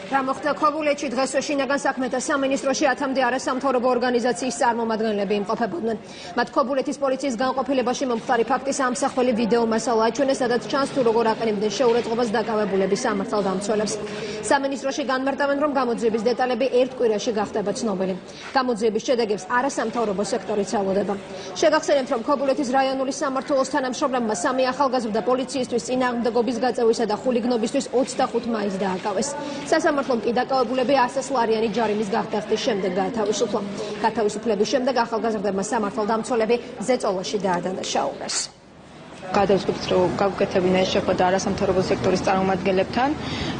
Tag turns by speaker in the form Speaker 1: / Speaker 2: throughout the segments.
Speaker 1: რა მოხდა ქობულეთში დღეს შინაგან საქმეთა სამინისტროში 10-მდე არასამთავრობო ორგანიზაციის წარმომადგენლები იმყოფებოდნენ. მათ ქობულეთის პოლიციის განყოფილებაში მომხდარი ფაქტის ამსახველი ვიდეო მასალა აჩვენეს, სადაც ჩანს თუ როგორ აყენებდნენ შეურაცხყოფას დაკავებულების სამართალდამცველებს. სამინისტროში განმარტავენ, რომ გამოძიების დეტალები ერთ კვირაში გახდება ცნობილი. გამოძიების შედეგებს არასამთავრობო სექტორი ცალოდება. შეგახსენებთ, რომ ქობულეთის რაიონული სამმართველოს თანამშრომლებმა 3 ახალგაზრდა პოლიციისთვის წინააღმდეგობის გაწევისა და ხულიგნობისთვის 25 მაისს დააკავეს. სასამართლომ კი დაკავებულები 100 ლარიანი ჯარიმის გახდახდის შემდეგ გაათავისუფლა. გათავისუფლების შემდეგ ახალგაზრდებმა სამართალდამცველები ზეწოლაში დაადანაშაულეს.
Speaker 2: გადავსვით, რომ გავუკეთებინა ეს შეხვედრა არასამთავრობო სექტორის წარმომადგენლებთან.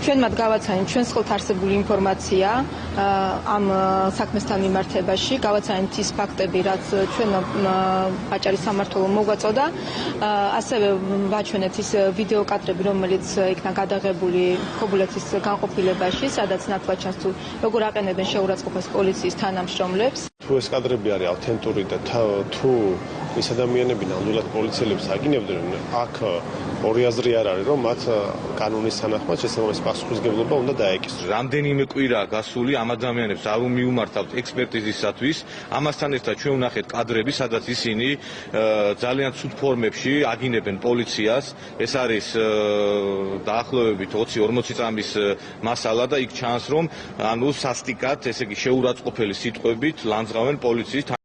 Speaker 2: ჩვენ მათ გავაცანით ჩვენს ხელთ არსებული ინფორმაცია ამ საქმესთან მიმართებაში, გავაცანით ის ფაქტები, რაც ჩვენ აჭარის სამმართველომ მოგვაწოდა. ასევე ვაჩვენეთ ის ვიდეო კადრები, რომელიც იქნა გადაღებული ქობულეთის განყოფილებაში, სადაც ნათლად ჩანს თუ როგორ აყენებენ შეურაცხყოფას პოლიციის თანამშრომლებს.
Speaker 3: თუ ეს კადრები არის ავთენტური და თუ ეს ადამიანები ნამდვილად პოლიციელებს აგინებდნენ, აქ ორი აზრი არ არის, რომ მათ კანონის თანახმად შესაბამისი პასუხისმგებლობა უნდა დაეკისროს.
Speaker 4: რამდენიმე კვირა გასული ამ ადამიანებს არ მიუმართავთ ექსპერტიზისათვის. ამასთან ერთად ჩვენ ვნახეთ კადრები, სადაც ისინი ძალიან ცუდ ფორმებში აგინებენ პოლიციას. ეს არის დაახლოებით 20-40 წამის მასალა და იქ ჩანს, რომ სასტიკად, ესე იგი შეურაცხყოფელი სიტყვებით ლანძღავენ პოლიციის